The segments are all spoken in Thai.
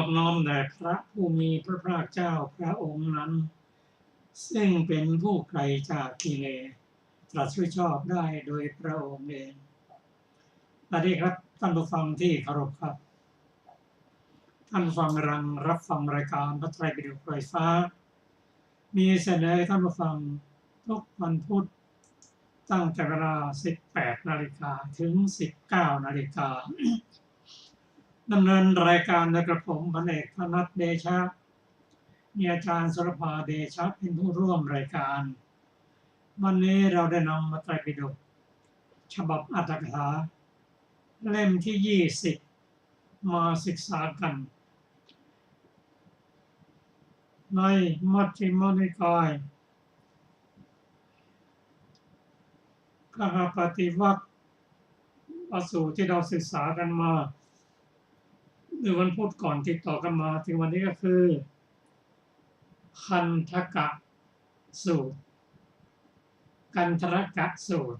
อบน้อมแด่พระผู้มีพระภาคเจ้าพระองค์นั้นซึ่งเป็นผู้ไกลจากกิเลสตรัสรู้ชอบได้โดยพระองค์เองสวัสดีครับท่านผู้ฟังที่เคารพครับท่านผู้ฟังกำลังรับฟังรายการพระไตรปิฎกไฟฟ้ามีเสนอท่านผู้ฟังทุกวันพุธตั้งแต่เวลา 18 นาฬิกาถึง 19 นาฬิกาดำเนินรายการโดยกระผมพันเอกธนัทเดชะมีอาจารย์สุรภาเดชะเป็นผู้ร่วมรายการวันนี้เราได้นำพระไตรปิฎกฉบับอรรถกถาเล่มที่ 20 มาศึกษากันในมัชฌิมนิกายกหปฏิวรรคสูตรที่เราศึกษากันมาในวันพุธก่อนติดต่อกันมาถึงวันนี้ก็คือคันธกะสูตรกันทรกะสูตร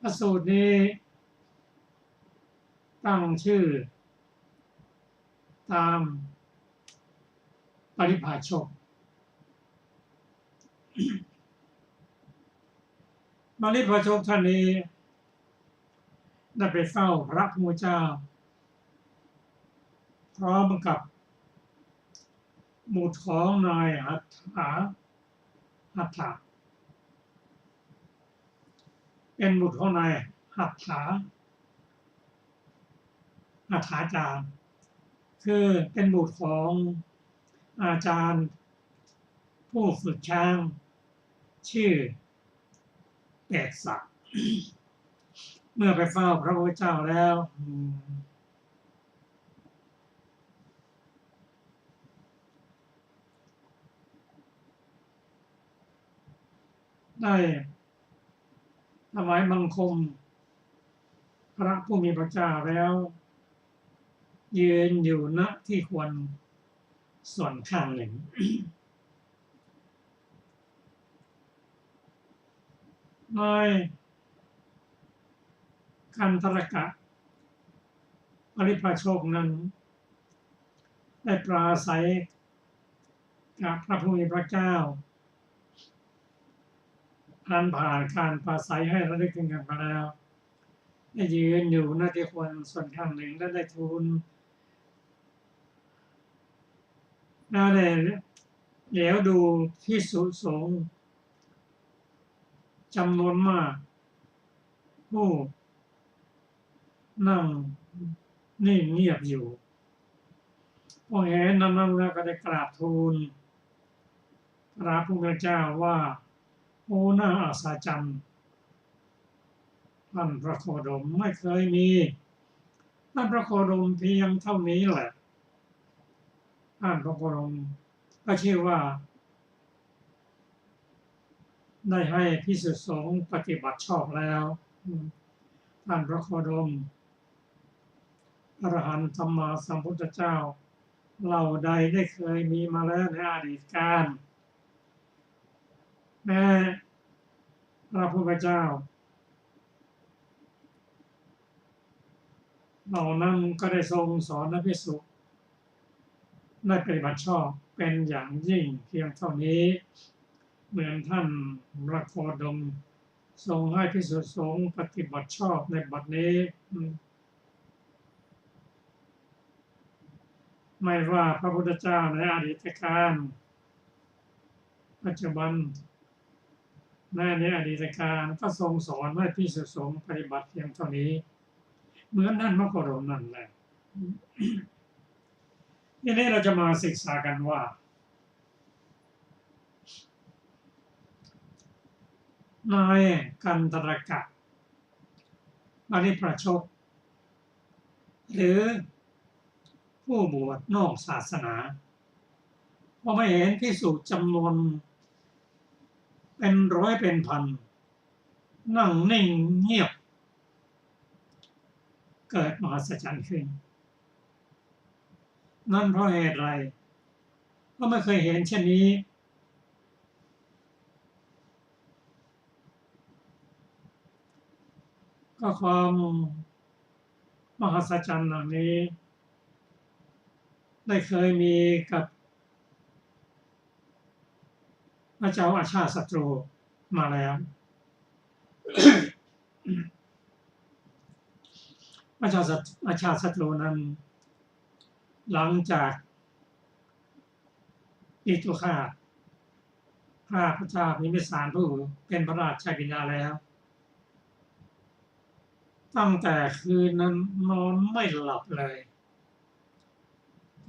พระสูตรนี้ตั้งชื่อตามปริภาชกปริภาชกท่านนี้ได้ไปเฝ้าพระพุทธเจ้าพร้อมกับบุตรของนายหัตถะเป็นบุตรของนายหัตถาจารย์คือเป็นบุตรของอาจารย์ผู้ฝึกช้างชื่อแปดศักดิ์เมื่อไปเฝ้าพระพุทธเจ้าแล้วได้ถวายบังคมพระผู้มีพระเจ้าแล้วยืนอยู่ณที่ควรส่วนข้างหนึ่งนายคันธรกะปริภาชกนั้นได้ปราศัยกับพระผู้มีพระเจ้าผ่านการปราศัยให้ระลึกถึงกันมาแล้วได้ยืนอยู่ณที่ควรส่วนข้างหนึ่งและได้ทูลได้เหลียวดูภิกษุสงฆ์จำนวนมากผู้นั่งนิ่งเงียบอยู่พอเห็นนั้นแล้วก็ได้กราบทูลพระผู้เป็นเจ้าว่าโอ้น่าอัศจรรย์ท่านพระโคดมไม่เคยมีท่านพระโคดมเพียงเท่านี้แหละท่านพระโคดมก็ชื่อว่าได้ให้ภิกษุสงฆ์ปฏิบัติชอบแล้วท่านพระโคดมอรหันต์สัมมาสัมพุทธเจ้าเหล่าใดได้เคยมีมาแล้วในอดีตการแม้พระพุทธเจ้าเหล่านั้นก็ได้ทรงสอนภิกษุได้ปฏิบัติชอบเป็นอย่างยิ่งเพียงเท่านี้เหมือนท่านพระโคดมทรงให้ภิกษุสงฆ์ปฏิบัติชอบในบัดนี้ไม่ว่าพระพุทธเจ้าในอดีตการปัจจุบันในอดีตการก็ทรงสอนให้ภิกษุสงฆ์ปฏิบัติเพียงเท่านี้เหมือนท่านพระโคดมนั่นแหละทีนี้เราจะมาศึกษากันว่านายกันทรกะปริภาชกหรือผู้บวชนอกศาสนาพอไม่เห็นภิกษุจำนวนเป็นร้อยเป็นพันนั่งนิ่งเงียบเกิดมหัศจรรย์ขึ้นนั่นเพราะเหตุไรก็ไม่เคยเห็นเช่นนี้ก็ความมหัศจรรย์เหล่านี้ ได้เคยมีกับพระเจ้าอาชาติศัตรูมาแล้ว พระเจ้าอาชาติศัตรูนั้นหลังจากอิทุฆาตฆ่าพระเจ้าพิมพิสารผู้เป็นพระราชบิดาแล้วตั้งแต่คืนนั้นนอนไม่หลับเลย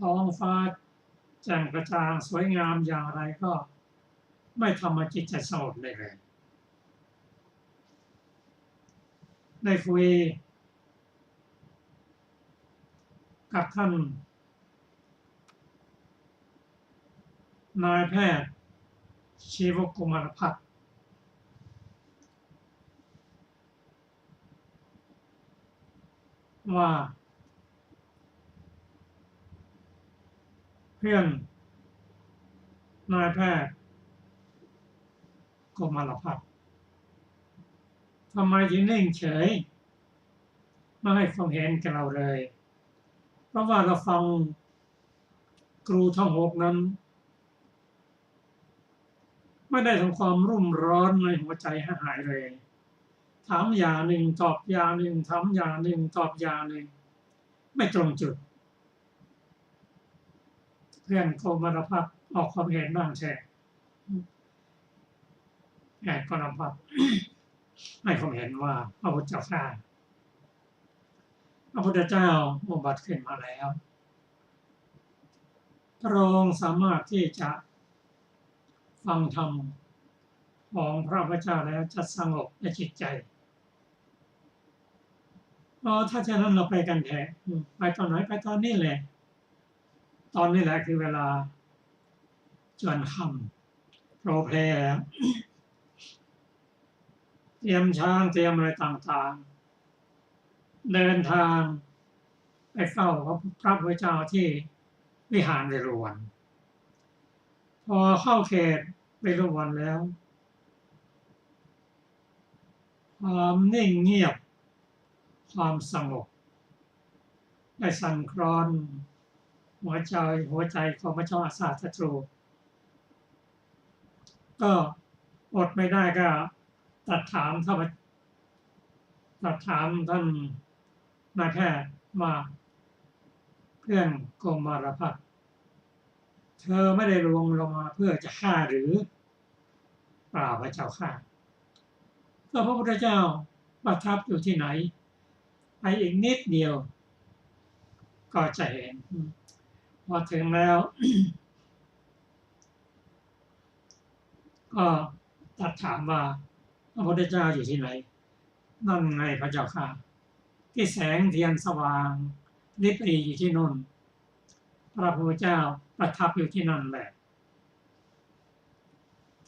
ท้องฟ้าแจ่มกระจ่างสวยงามอย่างไรก็ไม่ทำให้จิตใจสงบได้เลยได้คุยกับท่านนายแพทย์ชีวกุมารพัฒน์ว่าเพื่อนนายแพทย์กุมารพัฒน์ทำไมถึงนิ่งเฉยไม่ให้ความเห็นกับเราเลยเพราะว่าเราฟังครูทั้งหกนั้นไม่ได้ทำความรุ่มร้อนในหัวใจให้หายเลยถามอย่างหนึ่งตอบอย่างหนึ่งถามอย่างหนึ่งตอบอย่างหนึ่งไม่ตรงจุดเพื่อนโกมารพัฒน์ออกความเห็นบ้างแช่แอบกรพัฒน์ให้ความเห็นว่าพระพุทธเจ้าข้าพระพุทธเจ้าอุบัติขึ้นมาแล้วพระองค์สามารถที่จะฟังธรรมของพระพุทธเจ้าแล้วจะสงบในจิตใจถ้าฉะนั้นเราไปกันแท้ไปตอนไหนไปตอนนี้แหละตอนนี้แหละคือเวลาจวนค่ำโปรเพลแล้วเตรียมช้างเตรียมอะไรต่างๆเดินทางไปเฝ้าพระพุทธเจ้าที่วิหารเวรุวันพอเข้าเขตเวรุวันแล้วความนิ่งเงียบความสงบได้สั่นคลอนหัวใจของพระเจ้าอาชาติศัตรูก็อดไม่ได้ก็ตัดถามท่านนายแพทย์ว่าเพื่อนโกมารพัฒน์เธอไม่ได้ลวงลงมาเพื่อจะฆ่าหรือเปล่าพระเจ้าข้าก็พระพุทธเจ้าประทับอยู่ที่ไหนไปอีกนิดเดียวก็จะเห็นพอถึงแล้วก็ตัดถามว่าพระพุทธเจ้าอยู่ที่ไหนนั่นไงพระเจ้าค่ะที่แสงเทียนสว่างริบหรี่อยู่ที่นู่นพระพุทธเจ้าประทับอยู่ที่นั่นแหละ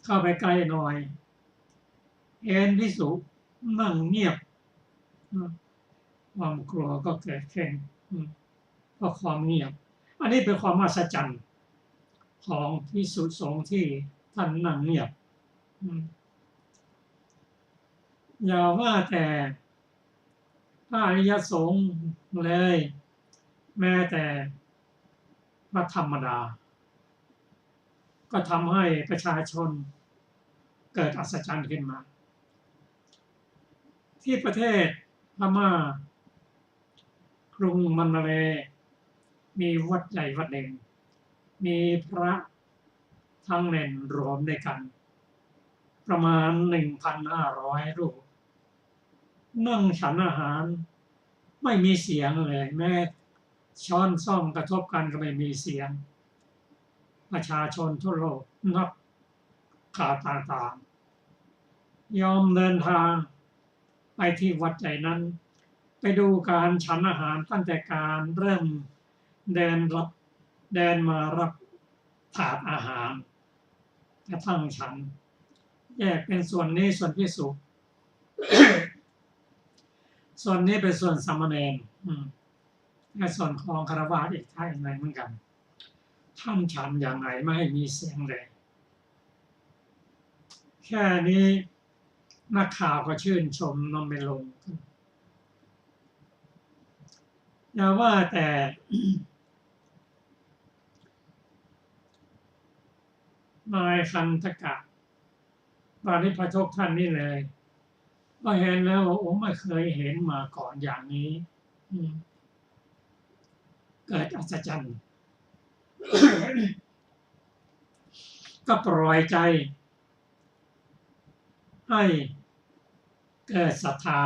เข้าไปใกล้หน่อยเห็นภิกษุนั่งเงียบความกลัวก็เกิดขึ้นเพราะความเงียบอันนี้เป็นความมหัศจรรย์ของภิกษุสงฆ์ที่ท่านนั่งเงียบอย่าว่าแต่พระอริยสงฆ์เลยแม้แต่พระธรรมดาก็ทำให้ประชาชนเกิดอัศจรรย์ขึ้นมาที่ประเทศพม่ากรุงมันนาเลมีวัดใหญ่วัดหนึ่งมีพระทั้งเน่นรวมด้วยกันประมาณ 1,500 รูปนั่งฉันอาหารไม่มีเสียงเลยแม้ช้อนส้อมกระทบกันก็ไม่มีเสียงประชาชนทั่วโลกนับข่าวต่างๆยอมเดินทางไปที่วัดใหญ่นั้นไปดูการฉันอาหารตั้งแต่การเริ่มเดินมารับถาดอาหารกระทั่งฉันแยกเป็นส่วนนี้ส่วนภิกษุ ส่วนนี้เป็นส่วนสามเณรและส่วนของฆราวาสอีกท่านหนึ่งเหมือนกันท่านฉันอย่างไรไม่ให้มีเสียงเลยแค่นี้นักข่าวก็ชื่นชมนำไปลงอย่าว่าแต่ นายคันธกะปาริพาชกท่านนี่เลยก็เห็นแล้วว่าโอ้ไม่เคยเห็นมาก่อนอย่างนี้เกิดอัศจรรย์ก็ปล่อยใจให้เกิดศรัทธา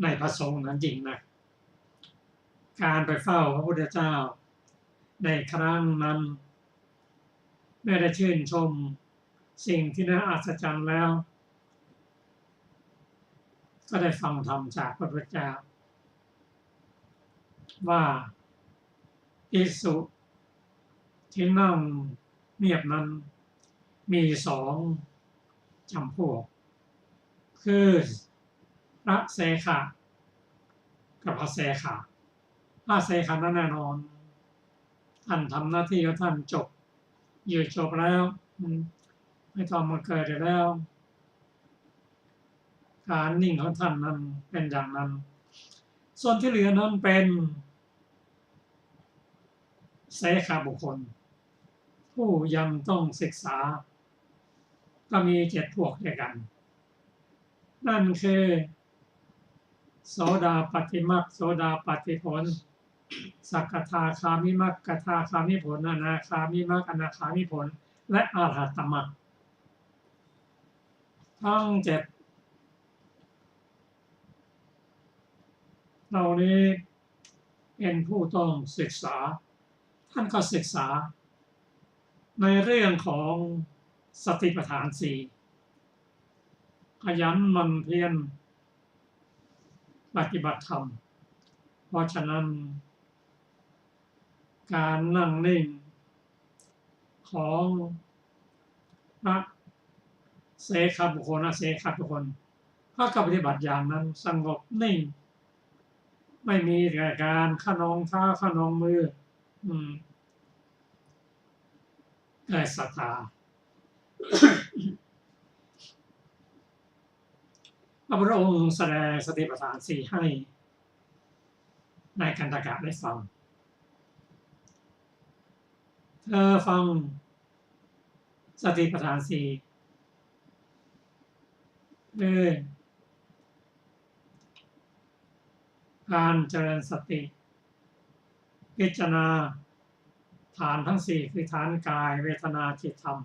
ในพระสงฆ์นั้นจริงนะการไปเฝ้าพระพุทธเจ้าในครั้งนั้นไม่ได้ชื่นชมสิ่งที่น่าอัศจรรย์แล้วก็ได้ฟังธรรมจากพระพุทธเจ้าว่าภิกษุที่นั่งเงียบนั้นมีสองจำพวกคือพระเสขะกับพระเสขะพระเสขะนั้นแน่นอนท่านทำหน้าที่ของท่านจบอยู่จบแล้วไม่ต้องมาเกิดแล้ว การนิ่งของท่านนั้นเป็นอย่างนั้นส่วนที่เหลือนั้นเป็นเสขบุคคลผู้ยังต้องศึกษาก็มี7 พวกด้วยกันนั่นคือโสดาปัตติมรรคโสดาปัตติผลสักทาคามิมรรคกทาคามิผลอนาคามิมรรคอนาคามิผลและอรหัตตมรรคทั้ง7เหล่านี้เป็นผู้ต้องศึกษาท่านก็ศึกษาในเรื่องของสติปัฏฐาน4ขยันหมั่นเพียรปฏิบัติธรรมเพราะฉะนั้นการนั่งนิ่งของพระเสขบุคคลเสขบุคคลถ้าปฏิบัติอย่างนั้นสงบนิ่งไม่มีการขนองเท้าขนองมือเกิดศรัทธาพระพุทธองค์แสดงสติปัฏฐาน4ให้ในกันตกะได้ฟังเธอฟังสติปัฏฐาน4การเจริญสติพิจารณาฐานทั้ง4คือฐานกายเวทนาจิตธรรม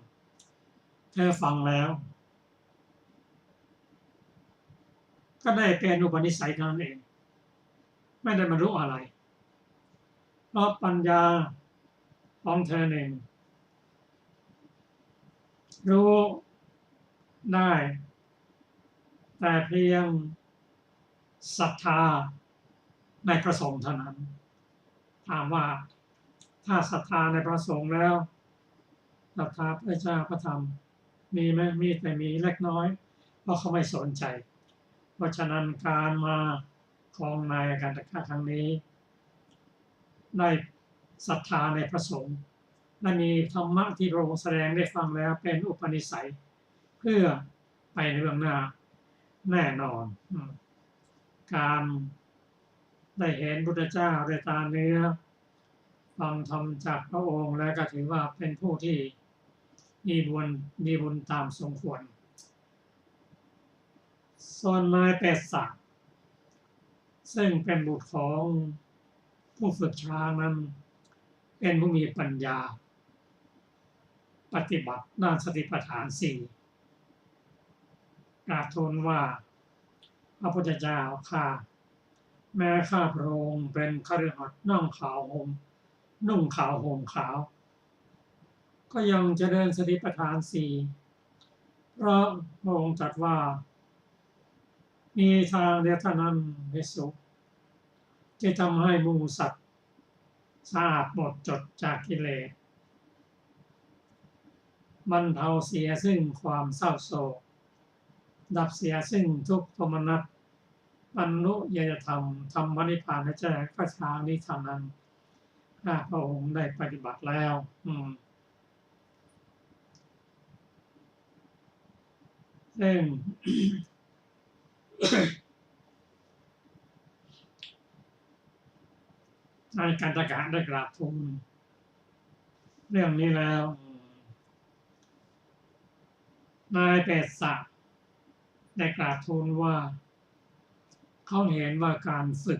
เธอฟังแล้วก็ได้เป็นอุปนิสัยนั่นเองไม่ได้บรรลุอะไรเพราะปัญญาของเธอเองรู้ได้แต่เพียงศรัทธาในพระสงฆ์เท่านั้นถามว่าถ้าศรัทธาในพระสงฆ์แล้วศรัทธาพระเจ้าพระธรรมมีไหมมีแต่มีเล็กน้อยเพราะเขาไม่สนใจเพราะฉะนั้นการมาของนายกันตกะครั้งนี้ได้ศรัทธาในพระสงฆ์และมีธรรมะที่พระองค์แสดงได้ฟังแล้วเป็นอุปนิสัยเพื่อไปในเบื้องหน้าแน่นอนการได้เห็นพุทธเจ้าด้วยตาเนื้อฟังธรรมจากพระองค์และก็ถือว่าเป็นผู้ที่มีบุญตามสมควรส่วนนายเปสสะซึ่งเป็นบุตรของผู้ฝึกช้างนั้นเป็นผู้มีปัญญาปฏิบัติด้านสติปัฏฐาน4กราบทูลว่าพระพุทธเจ้าข้าแม้ข้าพระองค์เป็นคฤหัสถ์นุ่งขาวห่มขาวก็ยังเจริญสติปัฏฐาน4เพราะพระองค์ตรัสว่ามีทางเดียวเท่านั้นภิกษุที่ทำให้หมู่สัตว์สะอาดหมดจดจากกิเลสบรรเทาเสียซึ่งความเศร้าโศกดับเสียซึ่งทุกข์โทมนัสบรรลุญาณธรรมธรรมนิพพานแจ้งก็ทางนี้ทางนั้นข้าพระองค์ได้ปฏิบัติแล้วซึ่ง ในกันตกะได้กราบทูลเรื่องนี้แล้ว นายแปดศักดิ์ได้กราบทูลว่าเขาเห็นว่าการฝึ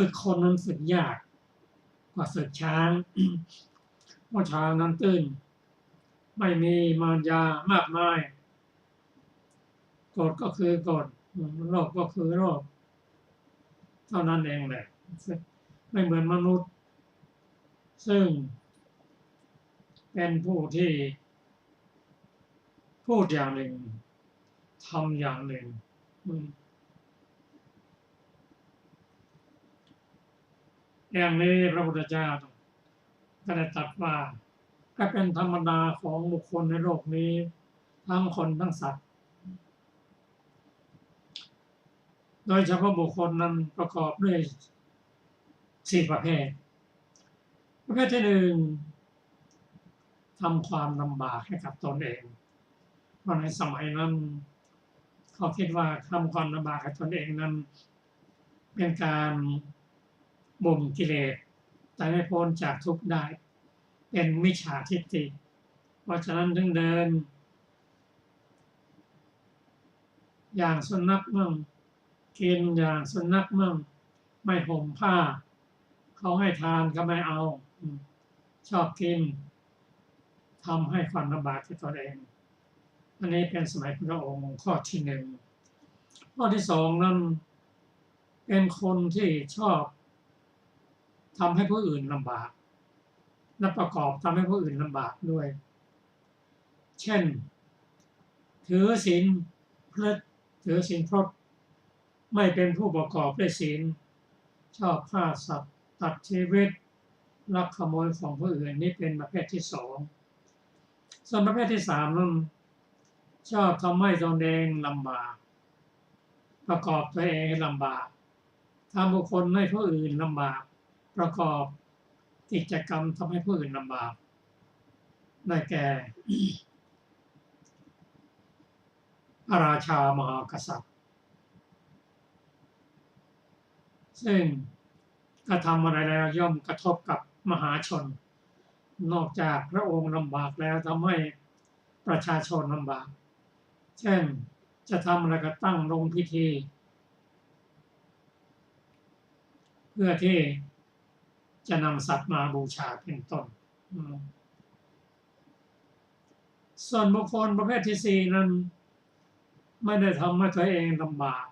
กคนนั้นฝึกยากกว่าฝึกช้างเพราะช้างนั้นตื้นไม่มีมารยามากมายกฎก็คือกฎโลกก็คือโลกเท่านั้นเองแหละไม่เหมือนมนุษย์ซึ่งเป็นผู้ที่พูดอย่างหนึ่งทำอย่างหนึ่งอย่างนี้พระพุทธเจ้าก็ได้ตรัสว่าก็เป็นธรรมดาของบุคคลในโลกนี้ทั้งคนทั้งสัตว์โดยเฉพาะบุคคลนั้นประกอบด้วย4ประเภทที่1ทำความลำบากให้กับตนเองเพราะในสมัยนั้นเขาคิดว่าทำความลำบากให้ตนเองนั้นเป็นการบ่มกิเลสแต่ไม่พ้นจากทุกข์ได้เป็นมิจฉาทิฏฐิเพราะฉะนั้นถึงเดินอย่างสุนัขมั่งกินอย่างสุนัขมั่งไม่ห่มผ้าเขาให้ทานก็ไม่เอาชอบกินทำให้ความลำบากที่ตนเองอันนี้เป็นสมัยพระองค์ข้อที่1ข้อที่2นั้นเป็นคนที่ชอบทำให้ผู้อื่นลำบากและประกอบทำให้ผู้อื่นลำบากด้วยเช่นถือศีลพรตไม่เป็นผู้ประกอบด้วยศีลชอบฆ่าสัตว์ตัดชีวิตลักขโมยของผู้อื่นนี่เป็นประเภทที่2ส่วนประเภทที่3นั้นชอบทำให้ตนเองลำบากประกอบตัวเองให้ลำบากทำบุคคลให้ผู้อื่นลำบากประกอบกิจกรรมทำให้ผู้อื่นลำบากได้แก่พระราชามหากษัตริย์ซึ่งกระทำอะไรแล้วย่อมกระทบกับมหาชนนอกจากพระองค์ลำบากแล้วทำให้ประชาชนลำบากเช่นจะทำอะไรก็ตั้งลงพิธีเพื่อที่จะนำสัตว์มาบูชาเป็นต้นส่วนบุคคลประเภทที่4นั้นไม่ได้ทำให้ตัวเองลำบาก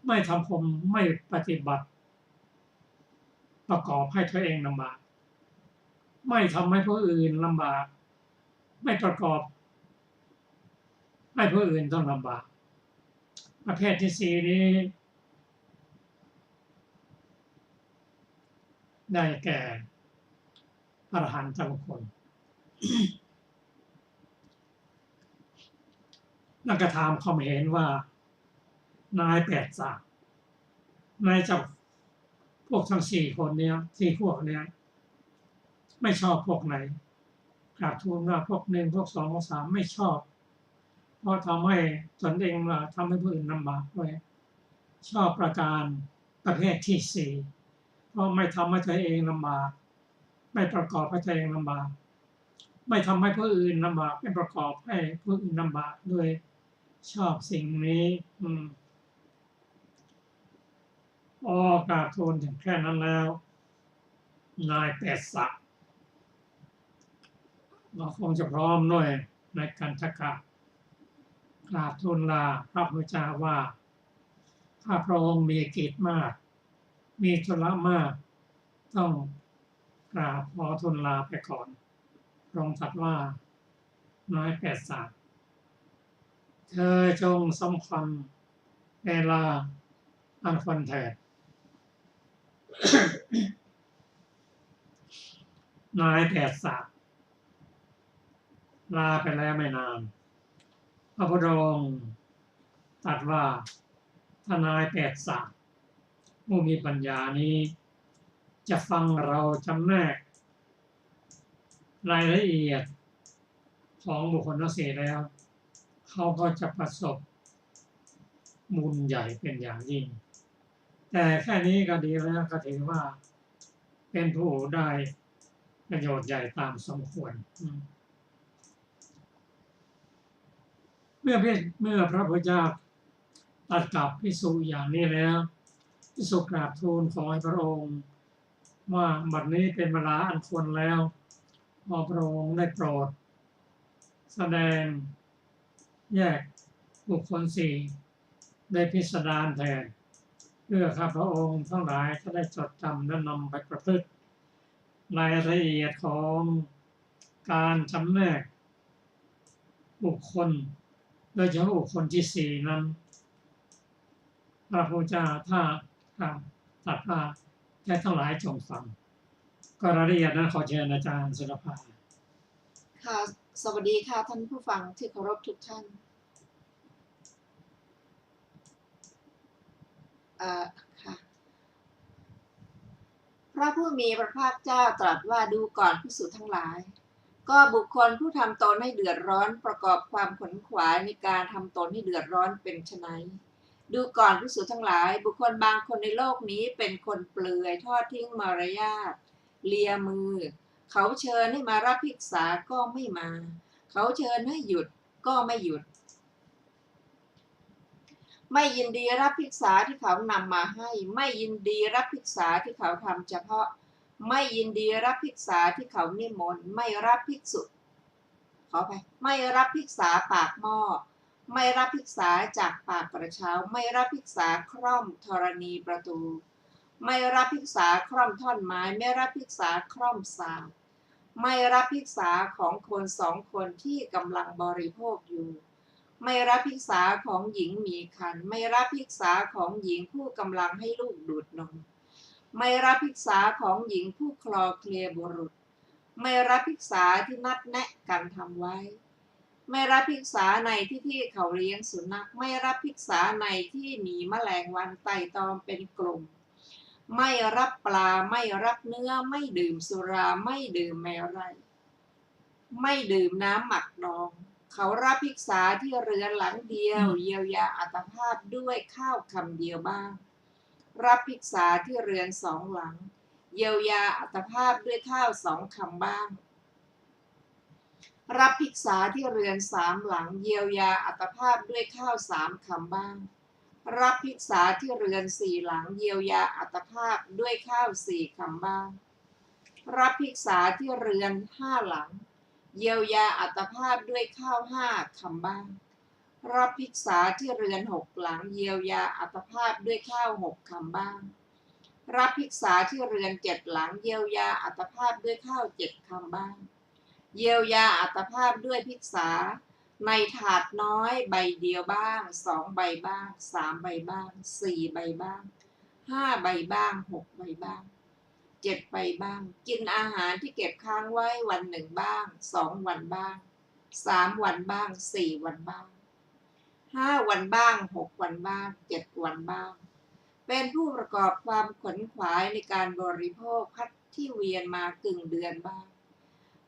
ไม่ทำผมไม่ปฏิบัติประกอบให้ตัวเองลำบากไม่ทำให้ผู้อื่นลำบากไม่ประกอบให้ผู้อื่นต้องลำบากประเภทที่4นี้ได้แก่อรหันตบุคคลนักถามความเห็นว่านายแปดศักดิ์นายจากพวกทั้ง4คนเนี้ย4พวกเนี้ยไม่ชอบพวกไหนกราบทูลว่าพวก1พวก2พวก3ไม่ชอบเพราะทำให้ตนเองว่าทำให้ผู้อื่นลำบากด้วยชอบประการประเภทที่4เพราะไม่ทำให้ตัวเองลำบากไม่ประกอบให้ตัวเองลำบากไม่ทำให้ผู้อื่นลำบากไม่ประกอบให้ผู้อื่นลำบากด้วยชอบสิ่งนี้กราบทูลถึงแค่นั้นแล้วนายแปดศักดิ์เราคงจะพร้อมด้วยในการทักกราบทูลลาพระพุทธเจ้าว่าข้าพระองค์มีกิจมากมีธุระมากต้องกราบขอทูลลาไปก่อนพระองค์ตรัสว่านายแปดศักดิ์เธอจงสำคัญเวลาอันควรเถิดนายแปดศักดิ์ลาไปแล้วไม่นานพระพุทธองค์ตรัสว่าถ้านายแปดศักดิ์ผู้มีปัญญานี้จะฟังเราจำแนกรายละเอียดของบุคคลทั้ง4แล้วเขาก็จะประสบบุญใหญ่เป็นอย่างยิ่งแต่แค่นี้ก็ดีแล้วก็ถือว่าเป็นผู้ได้ประโยชน์ใหญ่ตามสมควร เมื่อพระพุทธเจ้าตรัสกับภิกษุอย่างนี้แล้วภิกษุกราบทูลขอให้พระองค์ว่าบัดนี้เป็นเวลาอันควรแล้วขอพระองค์ได้โปรดแสดงแยกบุคคลสี่ได้พิสดารแทนเพื่อข้าพระองค์ทั้งหลายจะได้จดจำและนำไปประพฤติรายละเอียดของการจำแนกบุคคลโดยเฉพาะบุคคลที่สี่นั้นพระพุทธเจ้าถ้าตรัสว่าแค่ทั้งหลายจงฟังก็รายละเอียดนั้นขอเชิญอาจารย์ศิลปาค่ะสวัสดีค่ะท่านผู้ฟังที่เคารพทุกท่านค่ะพระผู้มีพระภาคเจ้าตรัสว่าดูก่อนภิกษุทั้งหลายก็บุคคลผู้ทำตนให้เดือดร้อนประกอบความขวนขวายในการทำตนให้เดือดร้อนเป็นไฉนดูก่อนภิกษุทั้งหลายบุคคลบางคนในโลกนี้เป็นคนเปลือยทอดทิ้งมารยาทเลียมือเขาเชิญให้มารับภิกษาก็ไม่มาเขาเชิญให้หยุดก็ไม่หยุดไม่ยินดีรับภิกษาที่เขานำมาให้ไม่ยินดีรับภิกษาที่เขาทำเฉพาะไม่ยินดีรับภิกษาที่เขานิมนต์ไม่รับภิกษุขอไปไม่รับภิกษาปากหม้อไม่รับภิกษาจากปากกระเช้าไม่รับภิกษาคร่อมธรณีประตูไม่รับภิกษาคร่อมท่อนไม้ไม่รับภิกษาคร่อมสากไม่รับภิกษาของคนสองคนที่กำลังบริโภคอยู่ไม่รับภิกษาของหญิงมีครรภ์ไม่รับภิกษาของหญิงผู้กำลังให้ลูกดูดนมไม่รับภิกษาของหญิงผู้คลอเคลียบุรุษไม่รับภิกษาที่นัดแนะกันทำไว้ไม่รับภิกษาในที่เขาเลี้ยงสุนัขไม่รับภิกษาในที่มีแมลงวันไต่ตอมเป็นกลุ่มไม่รับปลาไม่รับเนื้อไม่ดื่มสุราไม่ดื่มเมรัยไม่ดื่มน้ำหมักดองเขารับภิกษาที่เรือนหลังเดียวเยียวยาอัตภาพด้วยข้าวคำเดียวบ้างรับภิกษาที่เรือนสองหลังเยียวยาอัตภาพด้วยข้าวสองคำบ้างรับภิกษาที่เรือนสามหลังเยียวยาอัตภาพด้วยข้าวสามคำบ้างรับภิกษาที่เรือนสี่หลังเยียวยาอัตภาพด้วยข้าวสี่คำบ้างรับภิกษาที่เรือนห้าหลังเยียวยาอัตภาพด้วยข้าวห้าคำบ้างรับภิกษาที่เรือนหกหลังเยียวยาอัตภาพด้วยข้าวหกคำบ้างรับภิกษาที่เรือนเจ็ดหลังเยียวยาอัตภาพด้วยข้าวเจ็ดคำบ้างเยียวยาอัตภาพด้วยภิกษาในถาดน้อยใบเดียวบ้างสองใบบ้างสามใบบ้างสี่ใบบ้างห้าใบบ้างหกใบบ้างเจ็ดใบบ้างกินอาหารที่เก็บค้างไว้วันหนึ่งบ้างสองวันบ้างสามวันบ้างสี่วันบ้างห้าวันบ้างหกวันบ้างเจ็ดวันบ้างเป็นผู้ประกอบความขวนขวายในการบริโภคพัดที่เวียนมากึ่งเดือนบ้าง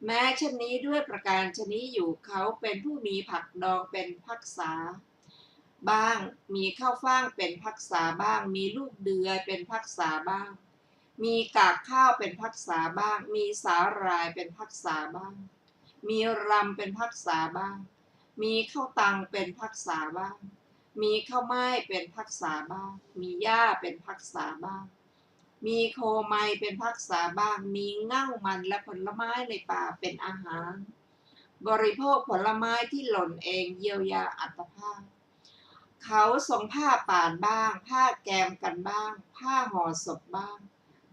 แม้เช่นนี้ด้วยประการชนี้อยู่เขาเป็นผู้มีผักดองเป็นภักษาบ้างมีข้าวฟ่างเป็นภักษาบ้างมีลูกเดือยเป็นภักษาบ้างมีกากข้าวเป็นภักษาบ้างมีสาหร่ายเป็นภักษาบ้างมีรำเป็นภักษาบ้างมีข้าวตังเป็นภักษาบ้างมีข้าวไม้เป็นภักษาบ้างมีหญ้าเป็นภักษาบ้างมีโคไมเป็นภักษาบ้างมีเง่ามันและผลไม้ในป่าเป็นอาหารบริโภคผลไม้ที่หล่นเองเยียวยาอัตภาพเขาส่งผ้าป่านบ้างผ้าแกมกันบ้างผ้าห่อศพบ้าง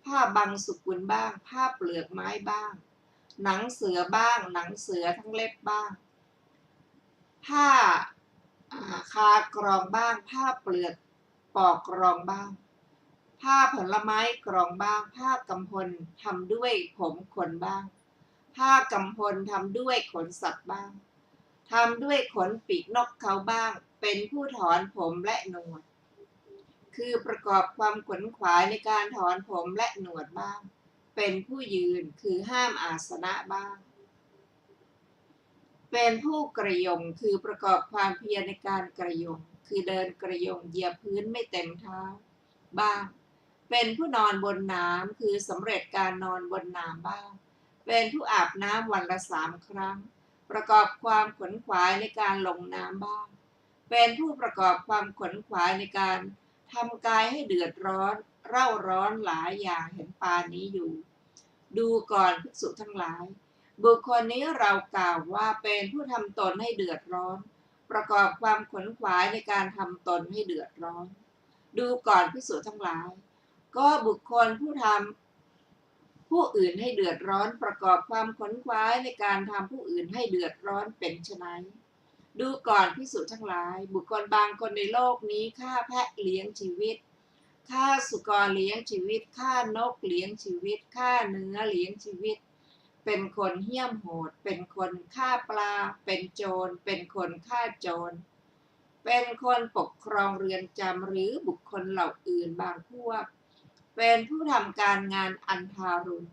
ผ้าบังสุกุลบ้างผ้าเปลือกไม้บ้างหนังเสือบ้างหนังเสือทั้งเล็บบ้างผ้าคากรองบ้างผ้าเปลือกปอกกรองบ้างผ้าผลไม้กรองบ้างผ้ากำพลทำด้วยผมขนบ้างผ้ากำพลทำด้วยขนสัตว์บ้างทำด้วยขนปีกนกเขาบ้างเป็นผู้ถอนผมและหนวดคือประกอบความขวนขวายในการถอนผมและหนวดบ้างเป็นผู้ยืนคือห้ามอาสนะบ้างเป็นผู้กระยงคือประกอบความเพียรในการกระยงคือเดินกระยงเหยียบพื้นไม่เต็มเท้าบ้างเป็นผู้นอนบนน้ำคือสำเร็จการนอนบนน้ำบ้างเป็นผู้อาบน้ำวันละ3 ครั้งประกอบความขวนขวายในการลงน้ำบ้าง เป็นผู้ประกอบความขวนขวายในการทำกายให้เดือดร้อนเร่าร้อนหลายอย่างเห็นปานนี้อยู่ดูก่อนภิกษุทั้งหลายบุคคลนี้เรากล่าวว่าเป็นผู้ทำตนให้เดือดร้อนประกอบความขวนขวายในการทำตนให้เดือดร้อนดูก่อนภิกษุทั้งหลายก็บุคคลผู้ทำผู้อื่นให้เดือดร้อนประกอบความขวนขวายในการทำผู้อื่นให้เดือดร้อนเป็นไฉนดูก่อนภิกษุทั้งหลายบุคคลบางคนในโลกนี้ฆ่าแพะเลี้ยงชีวิตฆ่าสุกรเลี้ยงชีวิตฆ่านกเลี้ยงชีวิตฆ่าเนื้อเลี้ยงชีวิตเป็นคนเหี้ยมโหดเป็นคนฆ่าปลาเป็นโจรเป็นคนฆ่าโจรเป็นคนปกครองเรือนจำหรือบุคคลเหล่าอื่นบางพวกเป็นผู้ทำการงานอันทารุณ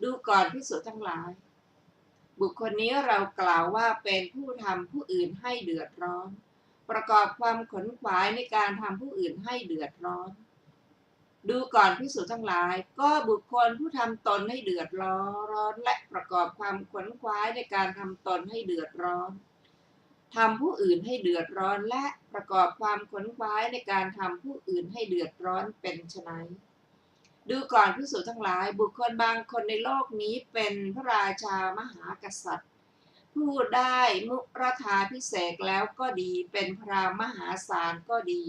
ดูก่อนภิกษุทั้งหลายบุคคลนี้เรากล่าวว่าเป็นผู้ทำผู้อื่นให้เดือดร้อนประกอบความขวนขวายในการทำผู้อื่นให้เดือดร้อนดูก่อนภิกษุทั้งหลายก็บุคคลผู้ทำตนให้เดือดร้อนและประกอบความขวนขวายในการทำตนให้เดือดร้อนทำผู้อื่นให้เดือดร้อนและประกอบความขวนขวายในการทำผู้อื่นให้เดือดร้อนเป็นไฉนดูก่อนภิกษุทั้งหลายบุคคลบางคนในโลกนี้เป็นพระราชามหากษัตริย์ผู้ได้มุรธาภิเษกแล้วก็ดีเป็นพราหมณ์มหาศาลก็ดี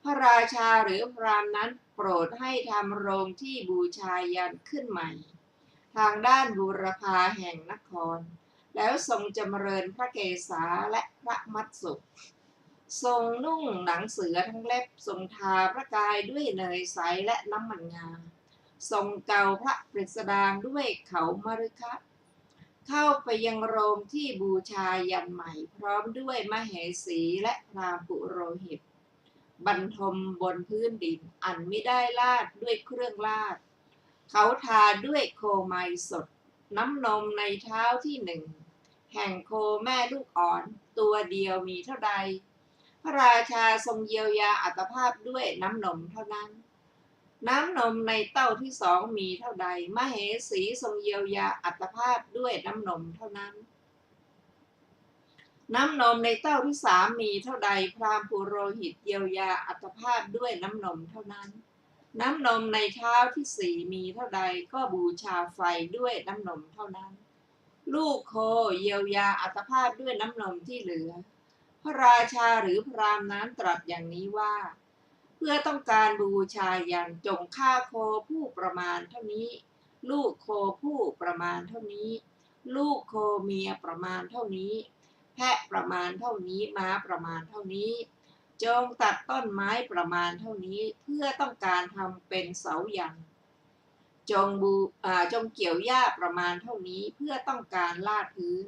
พระราชาหรือพราหมณ์นั้นโปรดให้ทำโรงที่บูชายันขึ้นใหม่ทางด้านบูรพาแห่งนครแล้วทรงจำเริญพระเกศาและพระมัตสุทรงนุ่งหนังเสือทั้งเล็บทรงทาพระกายด้วยเนยใสและน้ำมันงาทรงเกาพระปริศดางด้วยเขามฤคะเข้าไปยังโรงที่บูชายันใหม่พร้อมด้วยมเหสีและพราหมณ์ปุโรหิตบรรทมบนพื้นดินอันไม่ได้ลาดด้วยเครื่องลาดเขาทาด้วยโคไมสดน้ำนมในเท้าที่หนึ่งแห่งโคแม่ลูกอ่อนตัวเดียวมีเท่าใดพระราชาทรงเยียวยาอัตภาพด้วยน้ำนมเท่านั้นน้ำนมในเต้าที่สองมีเท่าใดมเหสีทรงเยียวยาอัตภาพด้วยน้ำนมเท่านั้นน้ำนมในเต้าที่สามมีเท่าใดพราหมณ์ปุโรหิตเยียวยาอัตภาพด้วยน้ำนมเท่านั้นน้ำนมในเท้าที่สี่มีเท่าใดก็บูชาไฟด้วยน้ำนมเท่านั้นลูกโคเยียวยาอัตภาพด้วยน้ำนมที่เหลือพระราชาหรือพราหมณ์นั้นตรัสอย่างนี้ว่าเพื่อต้องการบูชายันจงฆ่าโคผู้ประมาณเท่านี้ลูกโคผู้ประมาณเท่านี้ลูกโคเมียประมาณเท่านี้แพะประมาณเท่านี้ม้าประมาณเท่านี้จงตัดต้นไม้ประมาณเท่านี้เพื่อต้องการทำเป็นเสายันจงเกี่ยวหญ้าประมาณเท่านี้เพื่อต้องการลาดพื้น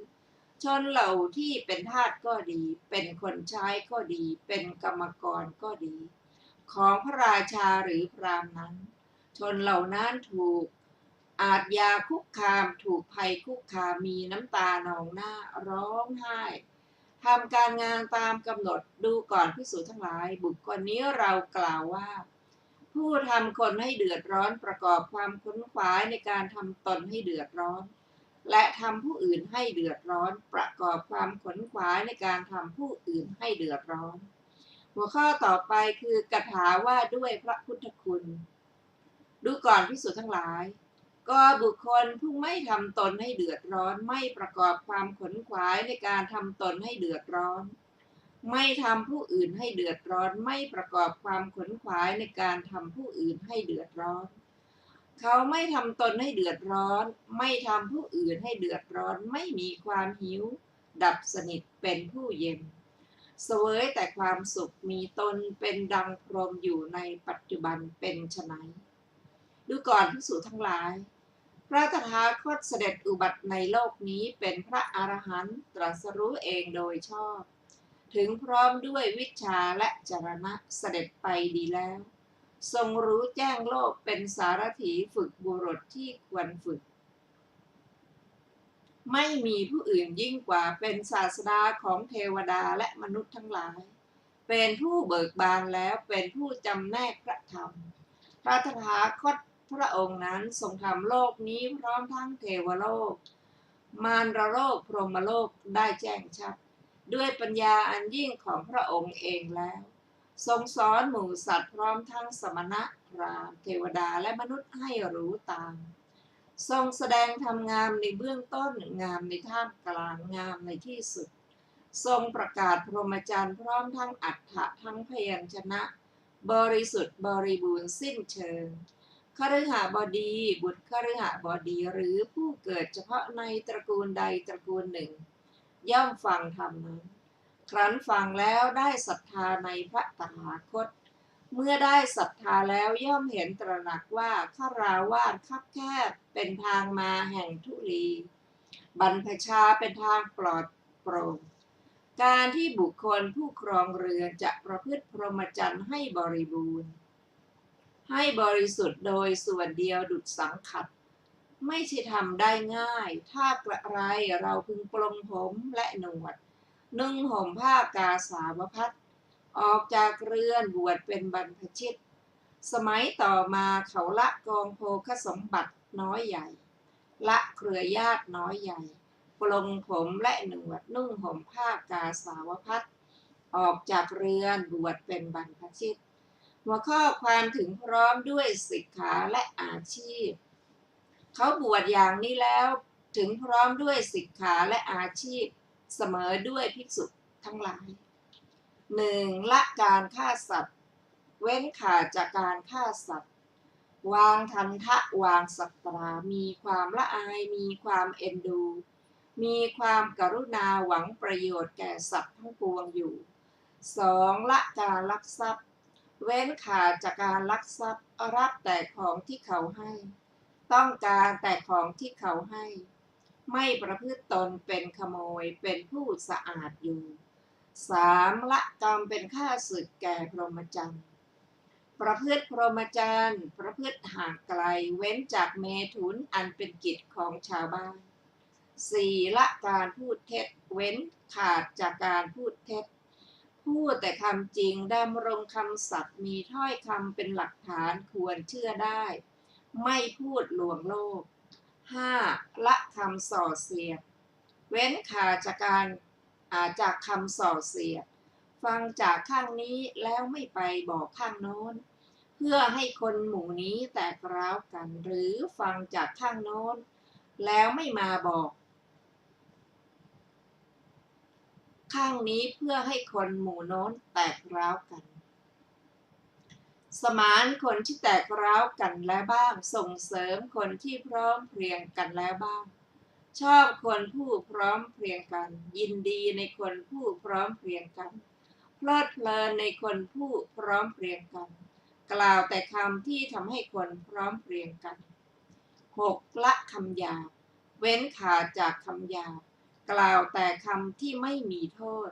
ชนเหล่าที่เป็นทาสก็ดีเป็นคนใช้ก็ดีเป็นกรรมกรก็ดีของพระราชาหรือพราหมณ์นั้นชนเหล่านั้นถูกอาทยาคุกคามถูกภัยคุกคามมีน้ำตานองหน้าร้องไห้ทำการงานตามกำหนดดูก่อนภิกษุทั้งหลายบุคคลนี้เรากล่าวว่าผู้ทำคนให้เดือดร้อนประกอบความขวนขวายในการทำตนให้เดือดร้อนและทำผู้อื่นให้เดือดร้อนประกอบความขวนขวายในการทำผู้อื่นให้เดือดร้อนหัวข้อต่อไปคือกถาว่าด้วยพระพุทธคุณดูก่อนภิกษุทั้งหลายก็บุคคลผู้ไม่ทำตนให้เดือดร้อนไม่ประกอบความขวนขวายในการทำตนให้เดือดร้อนไม่ทำผู้อื่นให้เดือดร้อนไม่ประกอบความขวนขวายในการทำผู้อื่นให้เดือดร้อนเขาไม่ทำตนให้เดือดร้อนไม่ทำผู้อื่นให้เดือดร้อนไม่มีความหิวดับสนิทเป็นผู้เย็นเสวยแต่ความสุขมีตนเป็นดังพรหมอยู่ในปัจจุบันเป็นไฉนดูก่อนภิกษุทั้งหลายพระตถาคตเสด็จอุบัติในโลกนี้เป็นพระอรหันต์ตรัสรู้เองโดยชอบถึงพร้อมด้วยวิชชาและจรณะเสด็จไปดีแล้วทรงรู้แจ้งโลกเป็นสารถีฝึกบุรุษที่ควรฝึกไม่มีผู้อื่นยิ่งกว่าเป็นศาสดาของเทวดาและมนุษย์ทั้งหลายเป็นผู้เบิกบานแล้วเป็นผู้จำแนกพระธรรมพระตถาคตพระองค์นั้นทรงทำโลกนี้พร้อมทั้งเทวโลกมารโลกพรหมโลกได้แจ้งชัด ด้วยปัญญาอันยิ่งของพระองค์เองแล้วทรงสอนหมู่สัตว์พร้อมทั้งสมณะพราหมณ์เทวดาและมนุษย์ให้รู้ตามทรงแสดงธรรมงามในเบื้องต้นงามในท่ามกลางงามในที่สุดทรงประกาศพรหมจรรย์พร้อมทั้งอัฏฐะทั้งพยัญชนะบริสุทธิ์บริบูรณ์สิ้นเชิงคฤหบดีบุตรคฤหบดีหรือผู้เกิดเฉพาะในตระกูลใดตระกูลหนึ่งย่อมฟังธรรมนั้นครั้นฟังแล้วได้ศรัทธาในพระตถาคตเมื่อได้ศรัทธาแล้วย่อมเห็นตระหนักว่าคฤหาสน์คับแคบเป็นทางมาแห่งทุลีบรรพชาเป็นทางปลอดโปร่งการที่บุคคลผู้ครองเรือนจะประพฤติพรหมจรรย์ให้บริบูรณ์ให้บริสุทธิ์โดยส่วนเดียวดุจสังขัดไม่ใช่ทำได้ง่ายถ้ากระไรเราพึงปลงผมและหนวดนุ่งห่มผ้ากาสาวพัสออกจากเรือนบวชเป็นบรรพชิตสมัยต่อมาเขาละกองโภคสมบัติน้อยใหญ่ละเครือญาติน้อยใหญ่ปลงผมและหนวดนุ่งห่มผ้ากาสาวพัสออกจากเรือนบวชเป็นบรรพชิตหัวข้อความถึงพร้อมด้วยสิกขาและอาชีพเขาบวชอย่างนี้แล้วถึงพร้อมด้วยสิกขาและอาชีพเสมอด้วยภิกษุทั้งหลาย 1. ละการฆ่าสัตว์เว้นขาดจากการฆ่าสัตว์วางทันทะวางสัตรามีความละอายมีความเอ็นดูมีความกรุณาหวังประโยชน์แก่สัตว์ทั้งปวงอยู่ 2. ละการลักทรัพย์เว้นขาดจากการลักทรัพย์รับแต่ของที่เขาให้ต้องการแต่ของที่เขาให้ไม่ประพฤติตนเป็นขโมยเป็นผู้สะอาดอยู่ 3. ละกรรมเป็นข้าศึกแก่พรหมจรรย์ประพฤติพรหมจรรย์ประพฤติห่างไกลเว้นจากเมถุนอันเป็นกิจของชาวบ้าน 4. ละการพูดเท็จเว้นขาดจากการพูดเท็จพูดแต่คำจริงดำรงคำสัตย์มีถ้อยคำเป็นหลักฐานควรเชื่อได้ไม่พูดลวงโลก 5. ละคำส่อเสียดเว้นขาดจากคำส่อเสียดฟังจากข้างนี้แล้วไม่ไปบอกข้างโน้นเพื่อให้คนหมู่นี้แตกร้าวกันหรือฟังจากข้างโน้นแล้วไม่มาบอกข้างนี้เพื่อให้คนหมู่โน้นแตกร้าวกันสมานคนที่แตกร้าวกันแล้วบ้างส่งเสริมคนที่พร้อมเพรียงกันแล้วบ้างชอบคนผู้พร้อมเพรียงกันยินดีในคนผู้พร้อมเพรียงกันเพลิดเพลินในคนผู้พร้อมเพรียงกันกล่าวแต่คำที่ทำให้คนพร้อมเพรียงกัน 6. ละคำหยาบเว้นขาดจากคำหยาบกล่าวแต่คำที่ไม่มีโทษ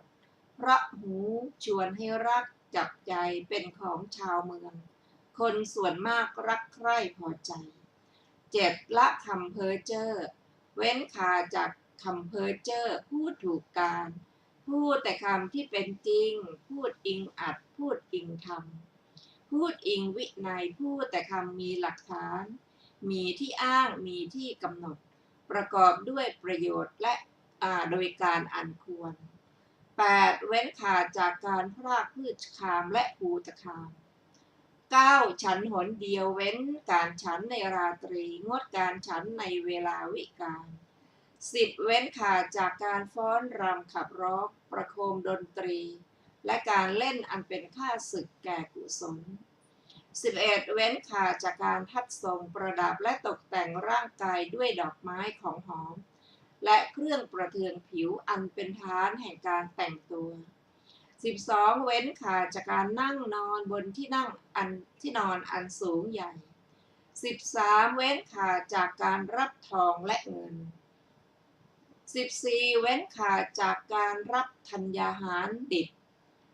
เพราะหูชวนให้รักจับใจเป็นของชาวเมืองคนส่วนมากรักใคร่พอใจ 7. ละคำเพ้อเจ้อเว้นขาดจากคำเพ้อเจ้อพูดถูกการพูดแต่คำที่เป็นจริงพูดอิงอัดพูดอิงธรรมพูดอิงวินัยพูดแต่คำมีหลักฐานมีที่อ้างมีที่กำหนดประกอบด้วยประโยชน์และโดยการอันควร 8. เว้นขาดจากการพรากพืชคามและภูตคาม 9. ฉันหนเดียวเว้นการฉันในราตรีงดการฉันในเวลาวิกาล 10. เว้นขาดจากการฟ้อนรำขับร้องประโคมดนตรีและการเล่นอันเป็นข้าศึกแก่กุศล 11. เว้นขาดจากการทัดทรงประดับและตกแต่งร่างกายด้วยดอกไม้ของหอมและเครื่องประเทืองผิวอันเป็นฐานแห่งการแต่งตัว 12. เว้นขาดจากการนั่งนอนบนที่นอนอันสูงใหญ่ 13. เว้นขาดจากการรับทองและเงิน 14. เว้นขาดจากการรับธัญญาหารดิบ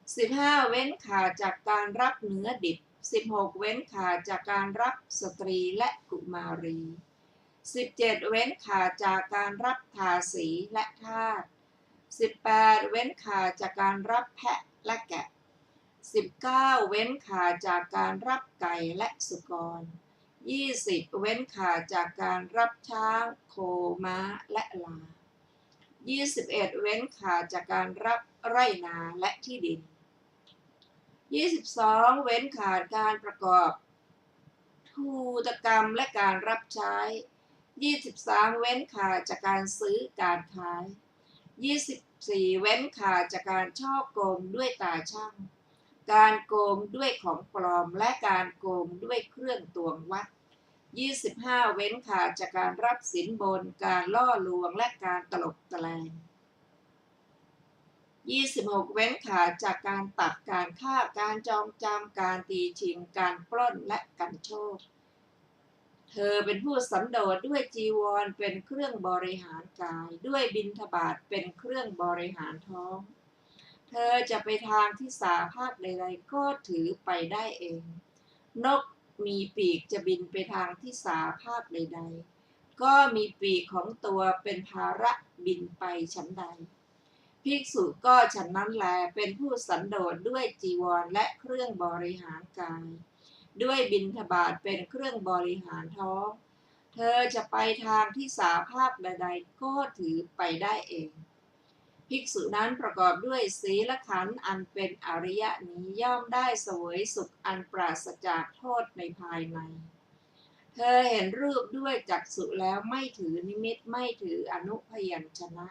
15. เว้นขาดจากการรับเนื้อดิบ 16. เว้นขาดจากการรับสตรีและกุมารี 17. เว้นขาดจากการรับทาสีและทาส 18. เว้นขาดจากการรับแพะและแกะ 19. เว้นขาดจากการรับไก่และสุกร 20. เว้นขาดจากการรับช้างโคม้าและลา 21เว้นขาดจากการรับไร่นาและที่ดิน22เว้นขาดการประกอบทูตกรรมและการรับใช้23เว้นขาดจากการซื้อการขาย24เว้นขาดจากการฉ้อโกงด้วยตาช่างการโกงด้วยของปลอมและการโกงด้วยเครื่องตวงวัด25เว้นขาดจากการรับสินบนการล่อลวงและการตลบตะแลง26เว้นขาดจากการตัดการฆ่าการจองจำการตีชิงการปล้นและกันโชคเธอเป็นผู้สันโดษด้วยจีวรเป็นเครื่องบริหารกายด้วยบิณฑบาตเป็นเครื่องบริหารท้องเธอจะไปทางที่สาภาคใดๆก็ถือไปได้เองนกมีปีกจะบินไปทางที่สาภาคใดๆก็มีปีกของตัวเป็นภาระบินไปฉันใดภิกษุก็ฉันนั้นแลเป็นผู้สันโดษด้วยจีวรและเครื่องบริหารกายด้วยบิณฑบาตเป็นเครื่องบริหารท้องเธอจะไปทางที่สาภาคใดๆก็ถือไปได้เองภิกษุนั้นประกอบด้วยศีลขันธ์อันเป็นอริยนี้ย่อมได้เสวยสุขอันปราศจากโทษในภายในเธอเห็นรูปด้วยจักษุแล้วไม่ถือนิมิตไม่ถืออนุพยัญชนะ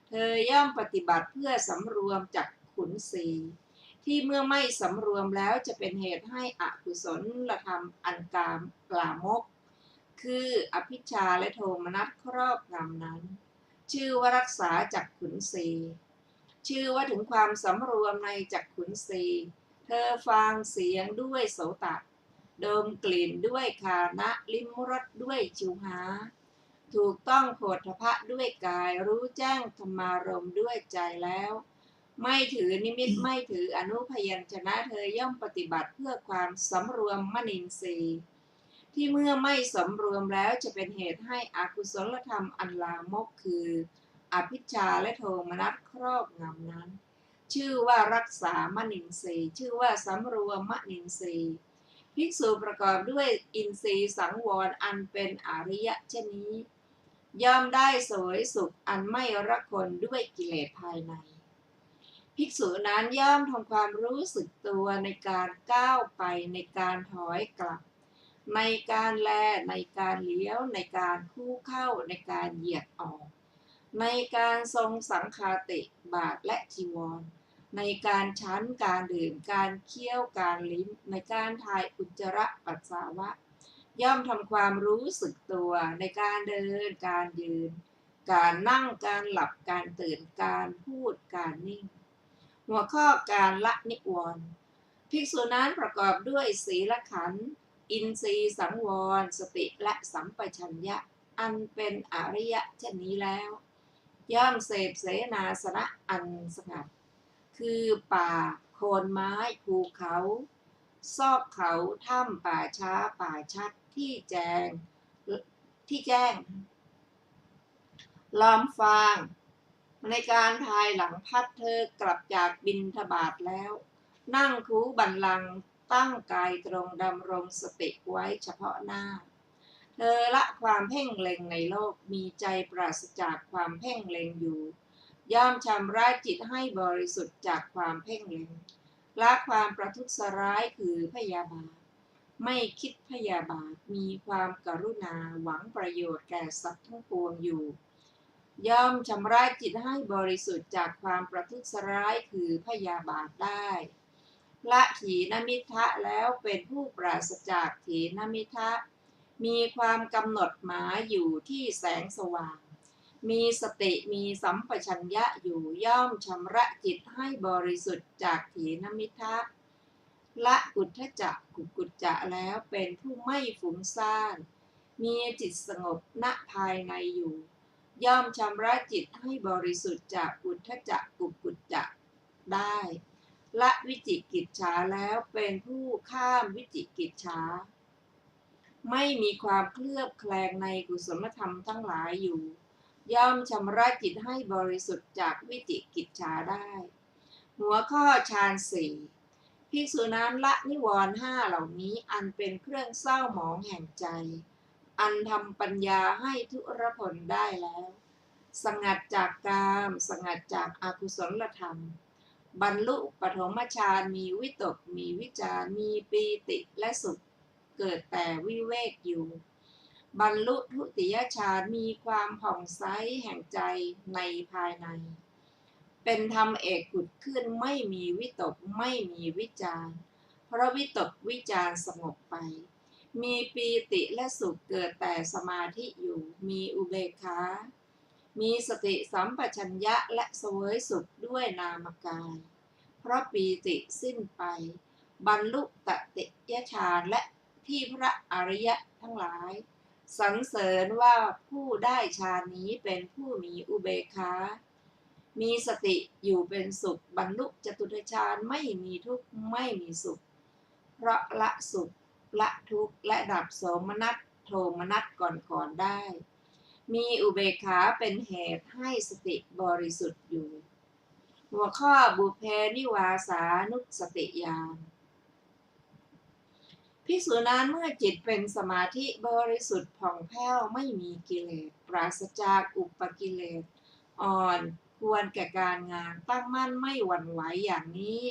เธอย่อมปฏิบัติเพื่อสำรวมจักขุนศีที่เมื่อไม่สำรวมแล้วจะเป็นเหตุให้อกุศลธรรมอันกลามกคืออภิชฌาและโทมนัสครอบงำนั้นชื่อว่ารักษาจักขุนศีชื่อว่าถึงความสำรวมในจักขุนศีเธอฟังเสียงด้วยโสตดมกลิ่นด้วยคานะลิ้มรสด้วยชิวหาถูกต้องโผฏฐัพพะด้วยกายรู้แจ้งธรรมารมณ์ด้วยใจแล้วไม่ถือนิมิตไม่ถืออนุพยัญชนะเธอย่อมปฏิบัติเพื่อความสำรวมมนินทรีย์ที่เมื่อไม่สำรวมแล้วจะเป็นเหตุให้อกุศลธรรมอันลามกคืออภิชฌาและโทมนัสครอบงำนั้นชื่อว่ารักษามนินทรีย์ชื่อว่าสำรวมมนินทรีย์ภิกษุประกอบด้วยอินทรีย์สังวรอันเป็นอริยะเช่นนี้ย่อมได้เสวยสุขอันไม่ระคนด้วยกิเลสภายในภิกษุนั้นย่อมทำความรู้สึกตัวในการก้าวไปในการถอยกลับในการแลในการเลี้ยวในการคู่เข้าในการเหยียดออกในการทรงสังฆาติบาทและจีวรในการฉันการดื่มการเคี้ยวการลิ้มในการถ่ายอุจจาระปัสสาวะย่อมทำความรู้สึกตัวในการเดินการยืนการนั่งการหลับการตื่นการพูดการนิ่งหัวข้อการละนิวรณ์ภิกษุนั้นประกอบด้วยศีลขันธ์อินทรีย์สังวรสติและสัมปชัญญะอันเป็นอริยะเช่นนี้แล้วย่อมเสพเสนาสนะอันสงัดคือป่าโคนไม้ภูเขาซอกเขาถ้ำป่าช้าป่าชัดที่แจ้งล้อมฟางในการภายหลังพัดเธอกลับจากบิณฑบาตแล้วนั่งคูบัลลังก์ตั้งกายตรงดำรงสติไว้เฉพาะหน้าเธอละความเพ่งเล็งในโลกมีใจปราศจากความเพ่งเล็งอยู่ย่อมชำระจิตให้บริสุทธิ์จากความเพ่งเล็งละความประทุษร้ายคือพยาบาทไม่คิดพยาบาทมีความกรุณาหวังประโยชน์แก่สัตว์ทั้งปวงอยู่ย่อมชำระจิตให้บริสุทธิ์จากความประทุษร้ายคือพยาบาทได้ละถีนมิทธะแล้วเป็นผู้ปราศจากถีนมิทธะมีความกำหนดหมายอยู่ที่แสงสว่างมีสติมีสัมปชัญญะอยู่ย่อมชำระจิตให้บริสุทธิ์จากถีนมิทธะละอุทธัจจะกุจจะแล้วเป็นผู้ไม่ฟุ้งซ่านมีจิตสงบณภายในอยู่ย่อมชำระจิตให้บริสุทธิ์จากอุทธัจจะกุจจะได้ละวิจิกิจฉาแล้วเป็นผู้ข้ามวิจิกิจฉาไม่มีความเคลือบแคลงในกุศลธรรมทั้งหลายอยู่ย่อมชำระจิตให้บริสุทธิ์จากวิจิกิจฉาได้หัวข้อฌานสี่ภิกษุนั้นละนิวรณ์ห้าเหล่านี้อันเป็นเครื่องเศร้าหมองแห่งใจอันทำปัญญาให้ทุรพลได้แล้ว สงัดจากกามสงัดจากอากุศลธรรมบรรลุปฐมฌานมีวิตกมีวิจารมีปีติและสุขเกิดแต่วิเวกอยู่บรรลุทุติยฌานมีความผ่องใสแห่งใจในภายในเป็นธรรมเอกผุดขึ้นไม่มีวิตกไม่มีวิจารเพราะวิตกวิจารสงบไปมีปีติและสุขเกิดแต่สมาธิอยู่มีอุเบกขามีสติสัมปชัญญะและเสวยสุขด้วยนามกายเพราะปีติสิ้นไปบรรลุตติยฌานและที่พระอริยะทั้งหลายสรรเสริญว่าผู้ได้ฌานนี้เป็นผู้มีอุเบกขามีสติอยู่เป็นสุขบรรลุจตุตฌานไม่มีทุกข์ไม่มีสุขเพราะละสุขละทุกข์และดับโสมนัสโทมนัสก่อนได้มีอุเบกขาเป็นเหตุให้สติบริสุทธิ์อยู่หัวข้อบุพเพนิวาสานุสติญาณภิกษุนั้นเมื่อจิตเป็นสมาธิบริสุทธิ์ผ่องแผ้วไม่มีกิเลสปราศจากอุปกิเลสอ่อนควรแก่การงานตั้งมั่นไม่หวั่นไหวอย่างนี้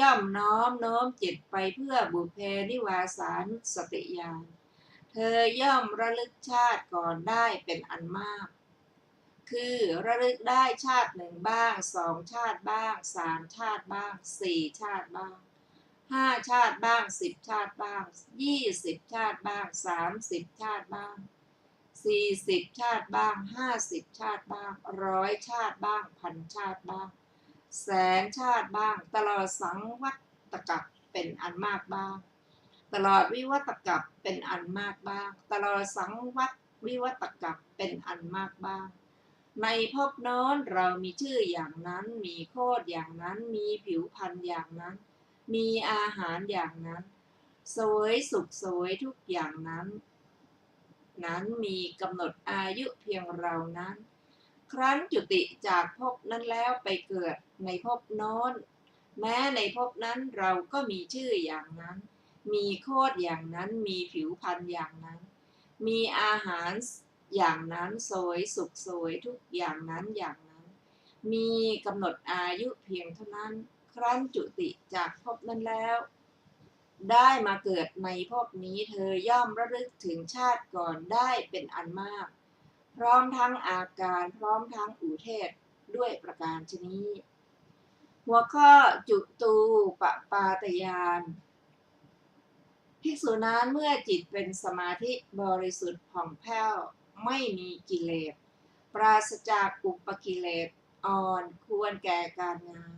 ย่อมน้อมจิตไปเพื่อบุพเพนิวาสานุสติญาณเธอย่อมระลึกชาติก่อนได้เป็นอันมากคือระลึกได้ชาติหนึ่งบ้าง2 ชาติบ้าง3 ชาติบ้าง4 ชาติบ้าง5 ชาติบ้าง10 ชาติบ้าง20 ชาติบ้าง30 ชาติบ้าง40 ชาติบ้าง50 ชาติบ้าง100 ชาติบ้าง1,000 ชาติบ้างแสนชาติบ้างตลอดสังวัตกัปเป็นอันมากบ้างตลอดวิวัตกัปเป็นอันมากบ้างตลอดสังวัตวิวัตกัปเป็นอันมากบ้างในภพโน้นเรามีชื่ออย่างนั้นมีโคตรอย่างนั้นมีผิวพรรณอย่างนั้นมีอาหารอย่างนั้นเสวยสุขเสวยทุกอย่างนั้นมีกำหนดอายุเพียงเรานั้นครั้นจุติจากภพนั้นแล้วไปเกิดในภพโน้นแม้ในภพนั้นเราก็มีชื่ออย่างนั้นมีโคตรอย่างนั้นมีผิวพรรณอย่างนั้นมีอาหารอย่างนั้นโสวยสุขโสวยทุกอย่างนั้นมีกำหนดอายุเพียงเท่านั้นครั้นจุติจากภพนั้นแล้วได้มาเกิดในภพนี้เธอย่อมระลึกถึงชาติก่อนได้เป็นอันมากพร้อมทั้งอาการพร้อมทั้งอุเทศด้วยประการชนี้หัวข้อจุตูปปาตญาณภิกษุนั้นเมื่อจิตเป็นสมาธิบริสุทธิ์ผ่องแผ้วไม่มีกิเลสปราศจากอุปกิเลสอ่อนควรแก่การงาน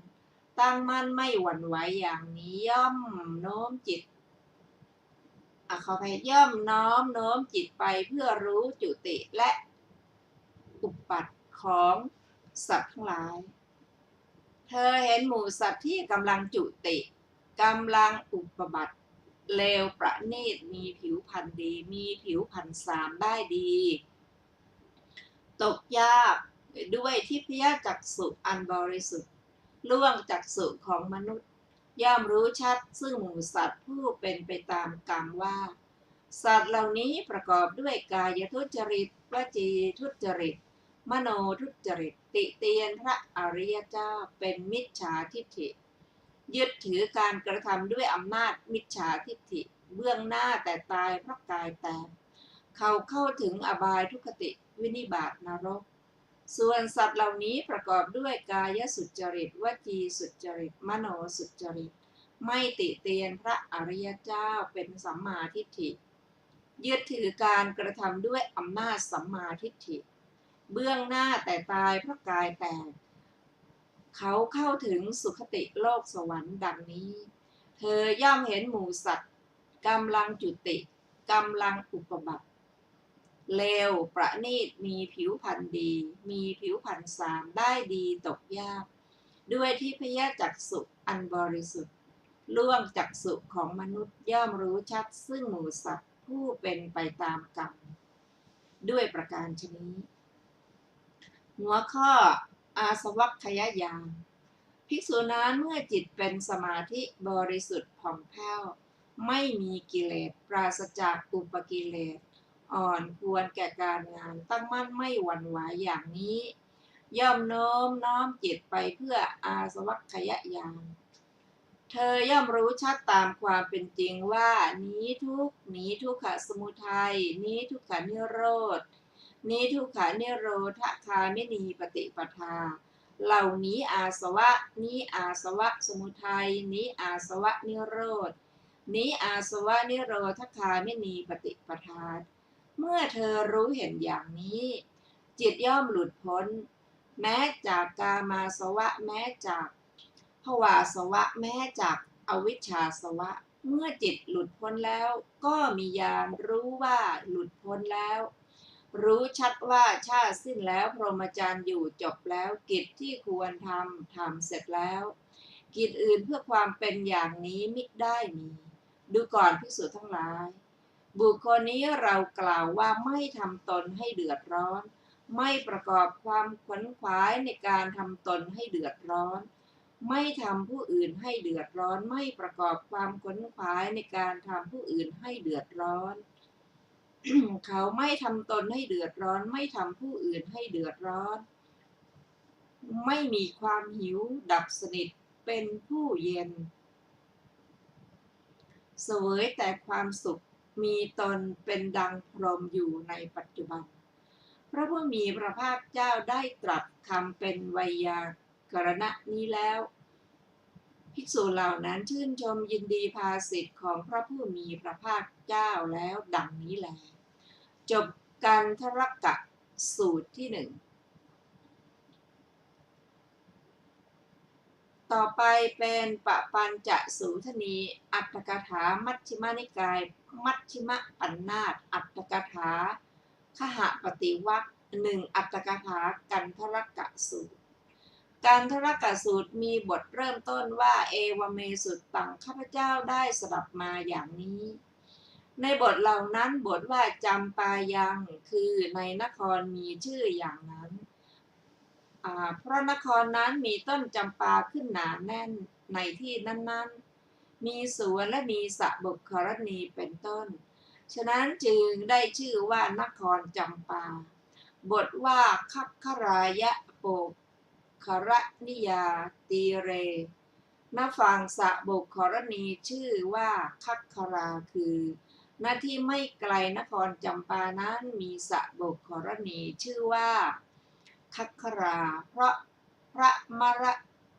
ตั้งมั่นไม่หวั่นไหวอย่างนี้ย่อมโน้มจิตขอไปย่อมน้อมจิตไปเพื่อรู้จุติและอุปัฏฐของสัตว์ทั้งหลายเธอเห็นหมู่สัตว์ที่กำลังจุติกำลังอุปบัติเลวประณีตมีผิวพรรณดีมีผิวพรรณสามได้ดีตกยากด้วยทิพยจักษุอันบริสุทธิ์ล่วงจักษุของมนุษย์ย่อมรู้ชัดซึ่งหมู่สัตว์ผู้เป็นไปตามกรรมว่าสัตว์เหล่านี้ประกอบด้วยกายทุจริตวจีทุจริตมโนทุจริตติเตียนพระอริยเจ้าเป็นมิจฉาทิฏฐิยึดถือการกระทำด้วยอำนาจมิจฉาทิฏฐิเบื้องหน้าแต่ตายเพราะกายแตกเขาเข้าถึงอบายทุกขติวินิบาตนรกส่วนสัตว์เหล่านี้ประกอบด้วยกายสุจริตวจีสุจริตมโนสุจริตไม่ติเตียนพระอริยเจ้าเป็นสัมมาทิฏฐิยึดถือการกระทำด้วยอำนาจสัมมาทิฏฐิเบื้องหน้าแต่ตายเพราะกายแตกเขาเข้าถึงสุคติโลกสวรรค์ดังนี้เธอย่อมเห็นหมู่สัตว์กำลังจุติกำลังอุปบัติเลวประณีตมีผิวพรรณดีมีผิวพรรณสามได้ดีตกยากด้วยทิพยจักษุอันบริสุทธิ์ล่วงจักษุของมนุษย์ย่อมรู้ชัดซึ่งหมู่สัตว์ผู้เป็นไปตามกรรมด้วยประการชนี้หัวข้ออาสวัคคยญาณภิกษุนั้นเมื่อจิตเป็นสมาธิบริสุทธิ์ผ่องแผ้วไม่มีกิเลสปราศจากอุปกิเลส อ่อนควรแก่การงานตั้งมั่นไม่หวั่นไหวอย่างนี้ ย่อมโน้มน้อมจิตไปเพื่ออาสวัคยญาณเธอย่อมรู้ชัดตามความเป็นจริงว่านี้ทุกขสมุทัยนี้ทุกขนิโรธนี้ทุกขนิโรธคามินีปฏิปทาเหล่านี้อาสวะนี้อาสวะสมุทัยนี้อาสวะนิโรธนี้อาสวะนิโรธคามินีปฏิปทาเมื่อเธอรู้เห็นอย่างนี้จิตย่อมหลุดพ้นแม้จากกามาสวะแม้จากภวาสวะแม้จากอวิชชาสวะเมื่อจิตหลุดพ้นแล้วก็มีญาณรู้ว่าหลุดพ้นแล้วรู้ชัดว่าชาติสิ้นแล้วพรหมจรรย์อยู่จบแล้วกิจที่ควรทำเสร็จแล้วกิจอื่นเพื่อความเป็นอย่างนี้มิได้มีดูก่อนภิกษุทั้งหลายบุคคลนี้เรากล่าวว่าไม่ทำตนให้เดือดร้อนไม่ประกอบความขวนขวายในการทำตนให้เดือดร้อนไม่ทำผู้อื่นให้เดือดร้อนไม่ประกอบความขวนขวายในการทำผู้อื่นให้เดือดร้อน เขาไม่ทำตนให้เดือดร้อนไม่ทำผู้อื่นให้เดือดร้อนไม่มีความหิวดับสนิทเป็นผู้เย็นเสวยแต่ความสุขมีตนเป็นดังพรหมอยู่ในปัจจุบันพระผู้มีพระภาคเจ้าได้ตรัสคำเป็นไวยากรณะนี้แล้วภิกษุเหล่านั้นชื่นชมยินดีภาสิทธิ์ของพระผู้มีพระภาคเจ้าแล้วดังนี้แลจบกันทรกะสูตรที่หนึ่งต่อไปเป็นปปัญจสูทนีอัตถกถามัชฌิมานิกายมัชฌิมปัญนาตอัตถกถาขหปฏิวรรคหนึ่งอัตถกถากันทรกะสูตรกันทรกะสูตรมีบทเริ่มต้นว่าเอวเมสุตตังข้าพเจ้าได้สดับมาอย่างนี้ในบทเหล่านั้นบทว่าจำปายังคือในนครมีชื่ออย่างนั้นเพราะนครนั้นมีต้นจำปาขึ้นหนาแน่นในที่นั้นๆมีสวนและมีสระบุครณีเป็นต้นฉะนั้นจึงได้ชื่อว่านครจำปาบทว่าคัคครายะโปครนิยาตีเรณฝั่งสระบุครณีชื่อว่าคัคคราคือณที่ไม่ไกลนครจำปานั้นมีสระบุครณีชื่อว่าคัคคราเพราะพระมระ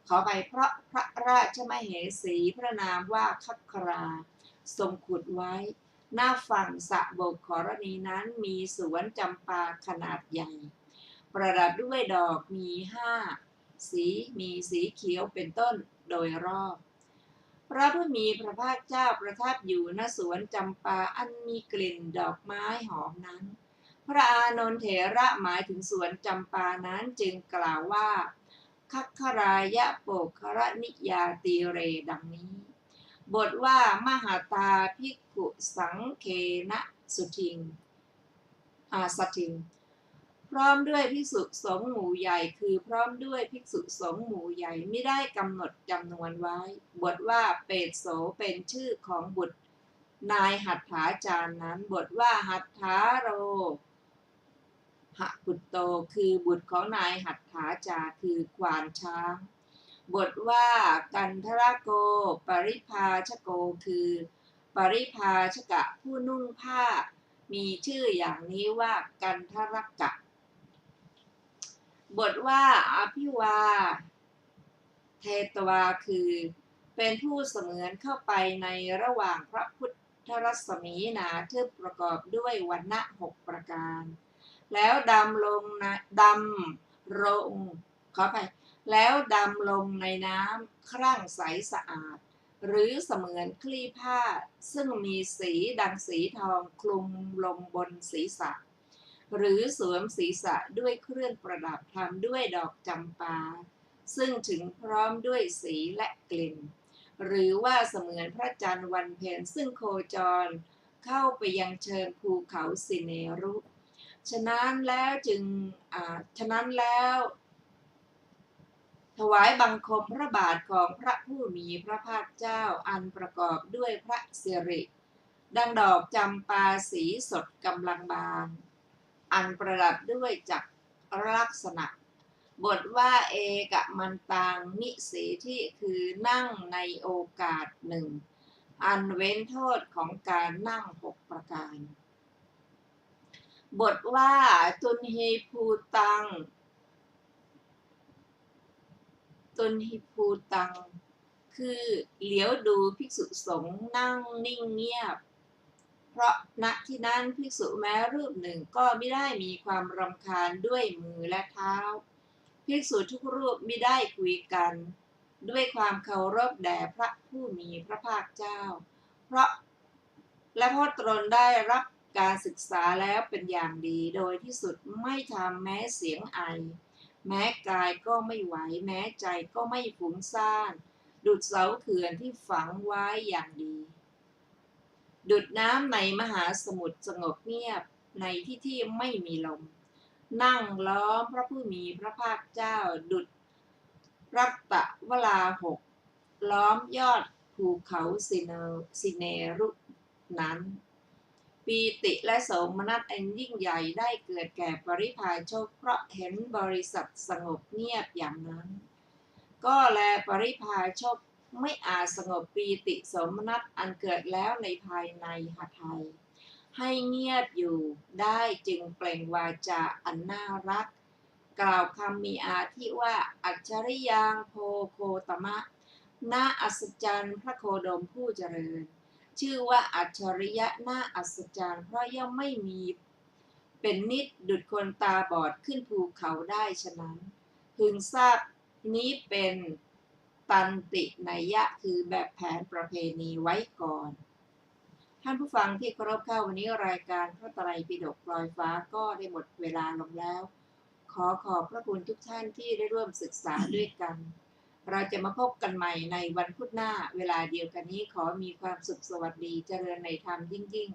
ขอไปเพราะพระราชมเหสีพระนามว่าคัคคราทรงขุดไว้หน้าฝั่งสระบุครณีนั้นมีสวนจำปาขนาดใหญ่ประดับด้วยดอกมีสีมีสีเขียวเป็นต้นโดยรอบพระผู้มีพระภาคเจ้าประทับอยู่ณสวนจำปาอันมีกลิ่นดอกไม้หอมนั้นพระอานนท์เถระหมายถึงสวนจำปานั้นจึงกล่าวว่าคัคครายะโปครนิยาตีเรดังนี้บทว่ามหาตาภิกขุสังเคนะสุทิงสทิงพร้อมด้วยภิกษุสงฆ์หมู่ใหญ่คือพร้อมด้วยภิกษุสงฆ์หมู่ใหญ่ไม่ได้กำหนดจำนวนไว้บทว่าเปตโสเป็นชื่อของบุตรนายหัตถาจารย์นั้นบทว่าหัตถาโรหปุตโตคือบุตรของนายหัตถาจารย์คือควานช้างบทว่ากันทรโกปริภาชโกคือปริภาชกะผู้นุ่งผ้ามีชื่ออย่างนี้ว่ากันทรกะบทว่าอภิวาเทตวาคือเป็นผู้เสมือนเข้าไปในระหว่างพระพุทธรัศมีหนาทึบประกอบด้วยวรรณะ6ประการแล้วดำลงขอไปแล้วดำลงในน้ำครั่งใสสะอาดหรือเสมือนคลี่ผ้าซึ่งมีสีดังสีทองคลุมลงบนศีรษะหรือสวมศีรษะด้วยเครื่องประดับทำด้วยดอกจำปาซึ่งถึงพร้อมด้วยสีและกลิ่นหรือว่าเสมือนพระจันทร์วันเพ็ญซึ่งโคจรเข้าไปยังเชิงภูเขาสิเนรุฉะนั้นแล้วถวายบังคมพระบาทของพระผู้มีพระภาคเจ้าอันประกอบด้วยพระสิริ ดังดอกจำปาสีสดกำลังบานอันประดับด้วยจักรลักษณะบทว่าเอกะมันตังนิสีที่คือนั่งในโอกาสหนึ่งอันเว้นโทษของการนั่ง6 ประการบทว่าตุนฮีภูตังคือเหลียวดูภิกษุสงฆ์นั่งนิ่งเงียบเพราะณที่นั้นภิกษุแม้รูปหนึ่งก็ไม่ได้มีความรำคาญด้วยมือและเท้าภิกษุทุกรูปไม่ได้คุยกันด้วยความเคารพแด่พระผู้มีพระภาคเจ้าเพราะตนได้รับการศึกษาแล้วเป็นอย่างดีโดยที่สุดไม่ทำแม้เสียงไอแม้กายก็ไม่ไหวแม้ใจก็ไม่ฟุ้งซ่านดุจเสาเขื่อนที่ฝังไว้อย่างดีดุจน้ำในมหาสมุทรสงบเงียบในที่ไม่มีลมนั่งล้อมพระผู้มีพระภาคเจ้าดุจรัตตวราหกล้อมยอดภูเขาสิเนรุนั้นปีติและโสมนัสอันยิ่งใหญ่ได้เกิดแก่ปริพาชกเพราะเห็นบริษัทสงบเงียบอย่างนั้นก็แลปริพาชกไม่อาจสงบปีติโสมนัสอันเกิดแล้วในภายในหทัยให้เงียบอยู่ได้จึงเปล่งวาจาอันน่ารักกล่าวคำมีอาทิว่าอัจฉริยังโพโคตมะน่าอัศจรรย์พระโคดมผู้เจริญชื่อว่าอัจฉริยะน่าอัศจรรย์เพราะย่อมไม่มีเป็นนิดดุจคนตาบอดขึ้นภูเขาได้ฉะนั้นพึงทราบนี้เป็นตันตินัยยะคือแบบแผนประเพณีไว้ก่อนท่านผู้ฟังที่เคารพเข้าวันนี้รายการพระไตรปิฎกลอยฟ้าก็ได้หมดเวลาลงแล้วขอบพระคุณทุกท่านที่ได้ร่วมศึกษาด้วยกันเราจะมาพบกันใหม่ในวันพุธหน้าเวลาเดียวกันนี้ขอมีความสุขสวัสดีเจริญในธรรมยิ่ง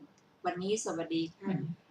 วันนี้สวัสดีค่ะ